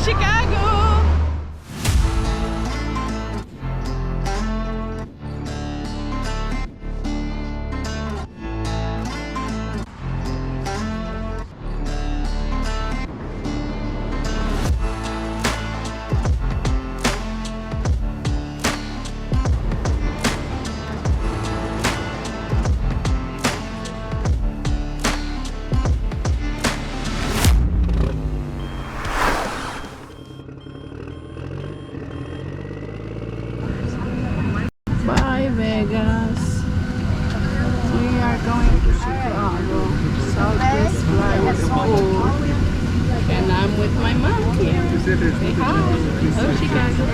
Chicago! Bye Vegas. We are going to Chicago. Southwest flight school. And I'm with my mom here. Say hi. Hello Chicago.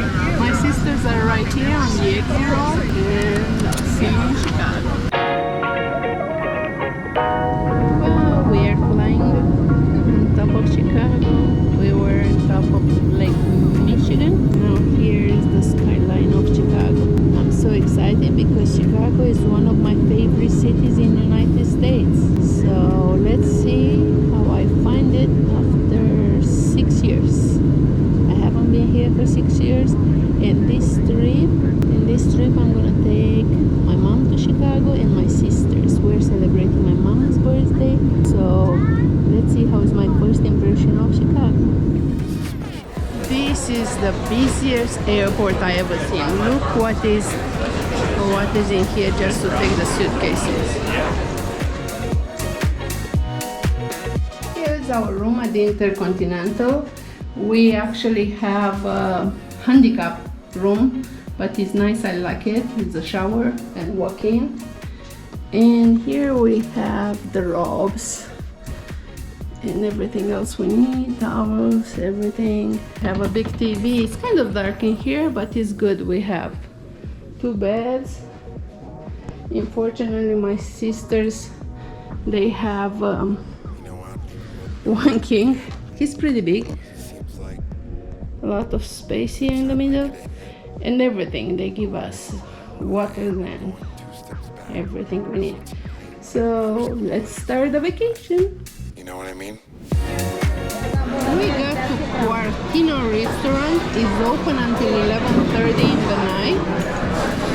My sisters are right here on the exit road. And see you in Chicago. Well, we are flying on top of Chicago. We were on top of Lake Michigan. Now here is the skyline of Chicago. I'm so excited because Chicago is one of my favorite cities in the United States. So let's see how I find it after 6 years. I haven't been here for 6 years. And this trip I'm gonna take my mom to Chicago and my sisters. We're celebrating my mom's birthday. So let's see how is my first impression of Chicago. This is the busiest airport I ever seen. Look what is in here just to take the suitcases. Here's our room at the Intercontinental. We actually have a handicap room, but it's nice, I like it. It's a shower and walk-in. And here we have the robes and everything else we need, towels, everything. Have a big TV. It's kind of dark in here, but it's good. We have 2 beds. Unfortunately, my sisters, they have 1 king. He's pretty big. A lot of space here in the middle. And everything. They give us water and everything we need. So let's start the vacation. You know what I mean? We got to Cuartino restaurant. It's open until 11:30 in the night.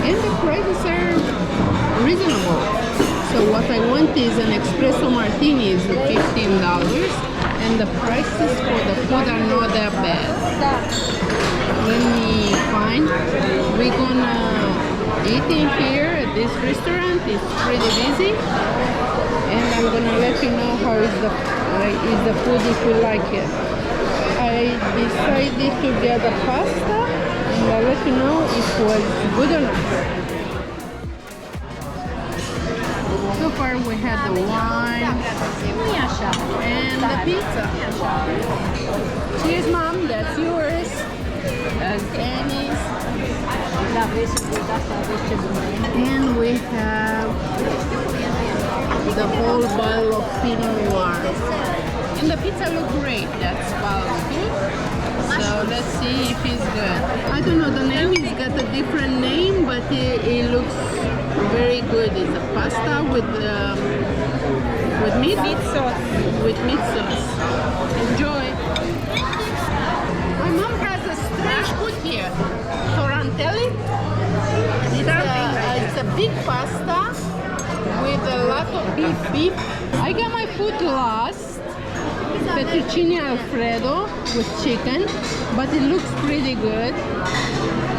And the prices are reasonable. So what I want is an espresso martini is $15. And the prices for the food are not that bad. Let me find. We're gonna eat in here at this restaurant. It's pretty busy. And I'm gonna let you know how is the food if you like it. I decided to get the pasta and I'll let you know if it was good or not. So far we had the wine and the pizza. Cheers, Mom, that's yours. That's Annie's. And we have the whole bottle of Pinot Noir. And the pizza looks great. That's barbecue. So let's see if it's good. I don't know, the name has got a different name, but it looks very good. It's a pasta with meat sauce. With meat sauce. Enjoy. My mom has a strange food here. Torrantelli. It's a big pasta with a lot of beef. I got my food last. Fettuccine Alfredo with chicken, but it looks pretty good.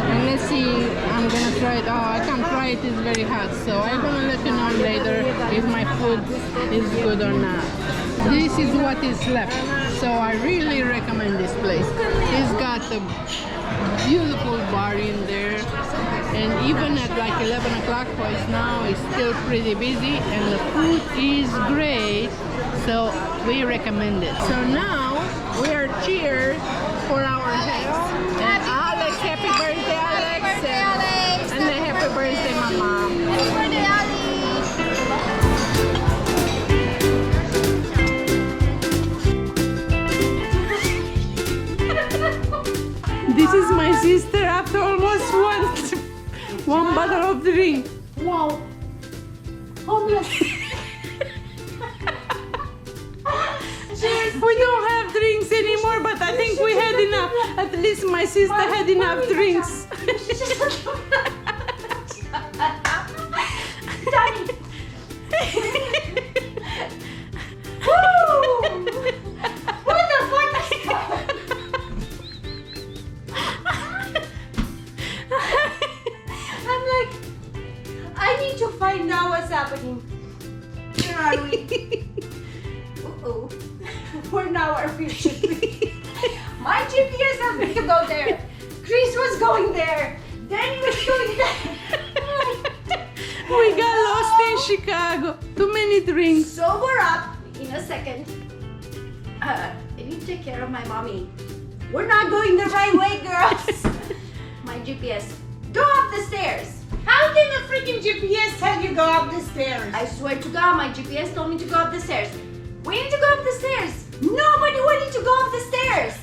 And let's see, I'm gonna try it. Oh, I can't try it, it's very hot. So I'm gonna let you know later if my food is good or not. This is what is left. So I really recommend this place. It's got a beautiful bar in there. And even at like 11 o'clock, because now it's still pretty busy and the food is great. So we recommend it. So now we are cheered for our health. And Alex, happy birthday, Alex. And a happy birthday, Mama. Happy birthday, Ali. This is my sister after almost one bottle of drink. Wow. Homeless. We don't have drinks anymore, but I think we had enough. At least my sister had enough drinks. Daddy. Woo! What the fuck is that? I'm like, I need to find out what's happening. Where are we? Uh-oh. We're now our future. My GPS asked me to go there. Chris was going there. Danny was going there. We got lost in Chicago. Too many drinks. Sober up in a second. I need to take care of my mommy. We're not going the right way, girls. My GPS. Go up the stairs. How did the freaking GPS tell you go up the stairs? I swear to God, my GPS told me to go up the stairs. We need to go up the stairs. Nobody wanted to go up the stairs.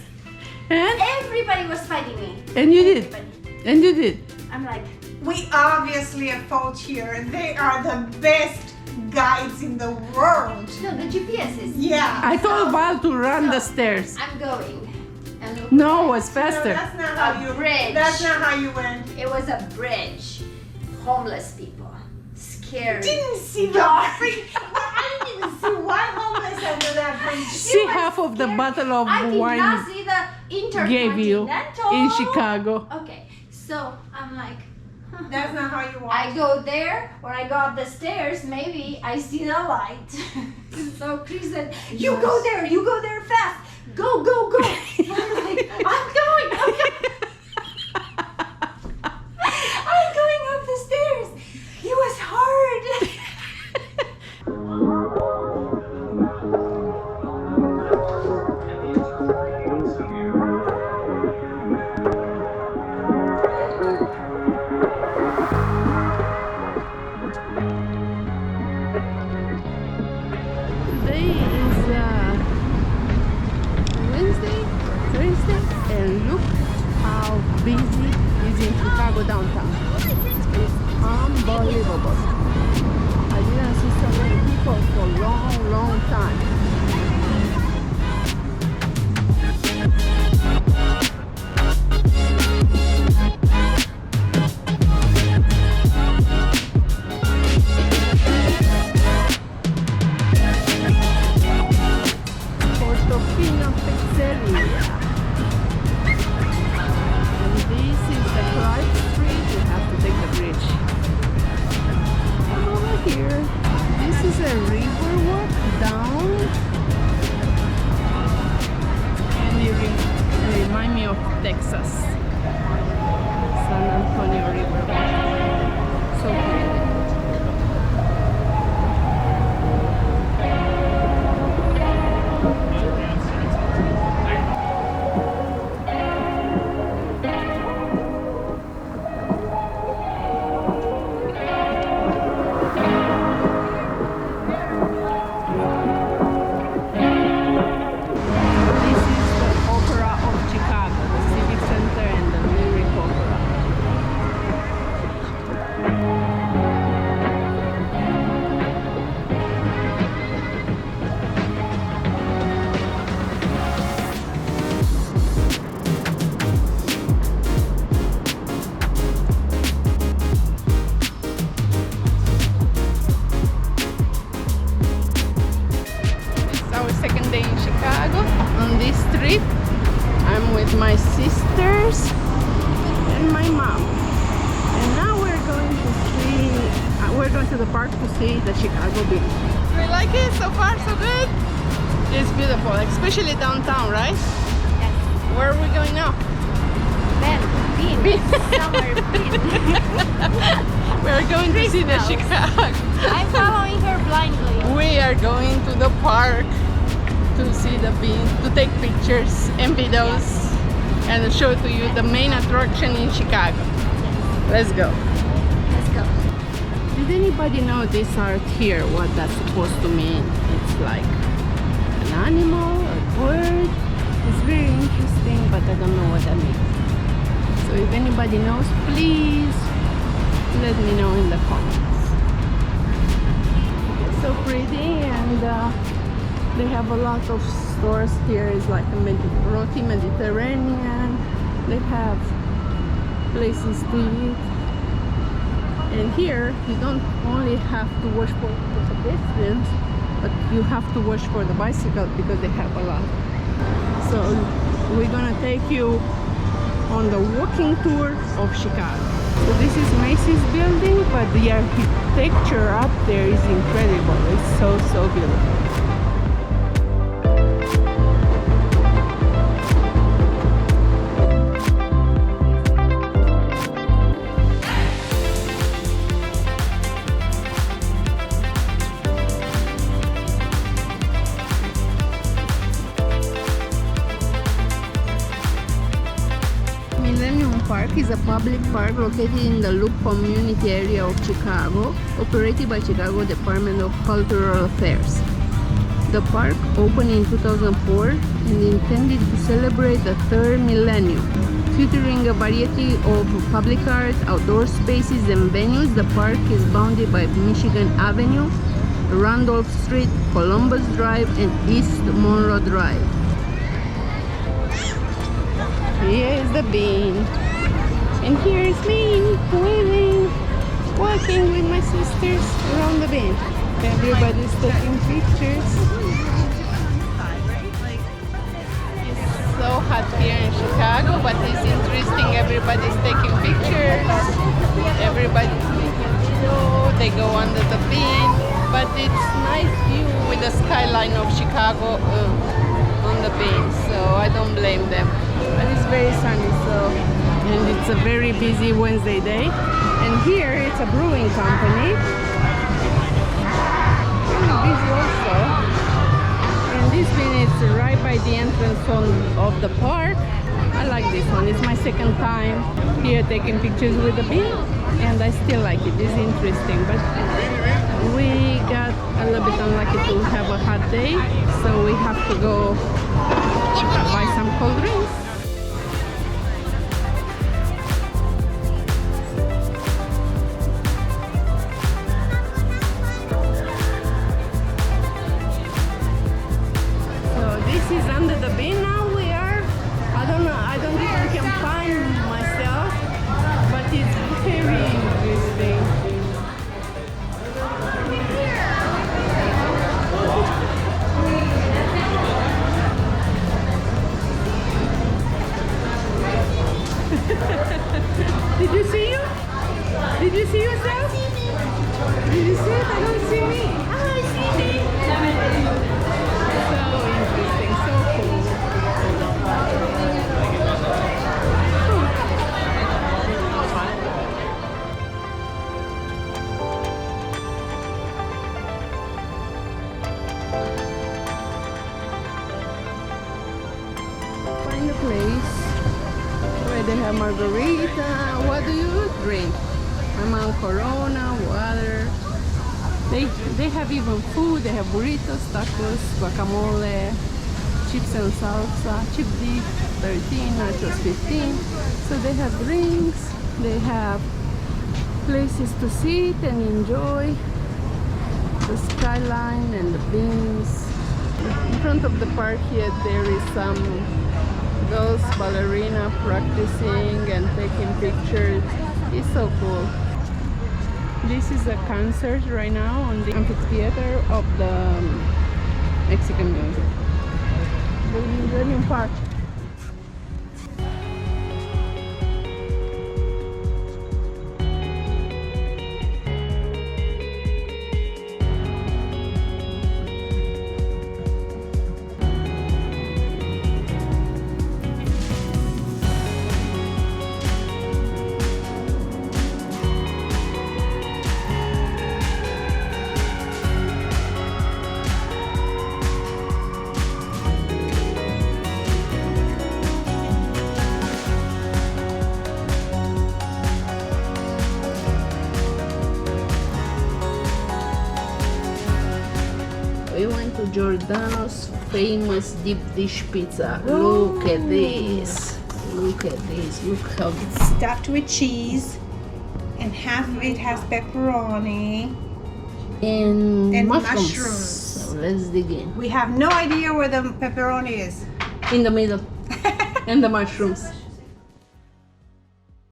And? Everybody was fighting me. And you did. Everybody. And you did. I'm like, We obviously at fault here. They are the best guides in the world. no, the GPS is. Yeah. I told Val to run the So, stairs. I'm going. And look, No, it was No, faster. that's not how A you. bridge. That's not how you went. it was a bridge. Homeless people. Scary. Didn't see the Dark. freak. Well, I didn't even see one homeless under that bridge. See was half of the scary. bottle of I did wine not see the gave you Intercontinental. in Chicago. Okay, so I'm like, That's not how you walk. I go there or I go up the stairs, maybe I see the light. So Chris said, you go there fast. Go, go, go. I'm like, I'm going. I'm going up the stairs. It was hard. Today is Wednesday, Thursday, and look how busy is in Chicago downtown. It's unbelievable. I didn't see so many people for a long, long time. Portofino Pizzeria. And this is the Clark Street. You have to take the bridge. Come over here. This is a river walk down. And you remind me of Texas. San Antonio River walk. So pretty. This is the Opera of Chicago, the Civic Center and the Lyric Opera. It's our second day in Chicago. On this trip, I'm with my sisters and my mom. And now we're going to see, we're going to the park to see the Chicago Beach. Do you like it? So far, so good? It's beautiful, especially downtown, right? Yes. Where are we going now? Bean. Somewhere Bean. We're going to see the Christmas. Chicago. I'm following her blindly. We are going to the park to see the beach, to take pictures and videos and show to you the main attraction in Chicago. Let's go. Let's go. Did anybody know this art here, what that's supposed to mean? It's like an animal, a bird. It's very interesting, but I don't know what that means. So if anybody knows, please let me know in the comments. It's so pretty, and they have a lot of stores. Here is like a roti Mediterranean. They have places to eat. And here you don't only have to wash for the pedestrians, but you have to wash for the bicycle because they have a lot. So we're gonna take you on the walking tour of Chicago. So this is Macy's building, but the architecture up there is incredible. It's so beautiful. Millennium Park is a public park located in the Loop community area of Chicago, operated by Chicago Department of Cultural Affairs. The park opened in 2004 and intended to celebrate the third millennium. Featuring a variety of public art, outdoor spaces, and venues, the park is bounded by Michigan Avenue, Randolph Street, Columbus Drive, and East Monroe Drive. Here is the bean. And here is me, waving, walking with my sisters around the bean. Everybody's taking pictures. It's so hot here in Chicago, but it's interesting. Everybody's taking pictures. Everybody's making video. They go under the bean. But it's nice view with the skyline of Chicago on the bean. So I don't blame them. But it's very sunny, and it's a very busy Wednesday day. And here it's a brewing company. Really busy also. And this bin is right by the entrance of the park. I like this one. It's my second time here taking pictures with the bin, and I still like it. It's interesting, but we got a little bit unlucky to have a hot day, so we have to go buy some cold drinks. This is under the bin now. We are, I don't know, I don't even can find myself, but it's very interesting. Did you see you? Did you see yourself? Did you see it? I don't see me. Oh, I see me. So interesting, so cool. Find a place where they have margarita. What do you drink? I'm on Corona, water. They have even food. They have burritos, tacos, guacamole, chips and salsa, chip dip 13, nachos 15. So they have drinks, they have places to sit and enjoy the skyline and the beans. In front of the park here there is some girls ballerina practicing and taking pictures. It's so cool. This is a concert right now on the amphitheater of the Mexican music. The Millennium Park. We went to Giordano's famous deep dish pizza. Look at this. Look at this. Look how It's stuffed with cheese, and half of it has pepperoni and and mushrooms. mushrooms. So let's dig in. We have no idea where the pepperoni is. In the middle. And the mushrooms.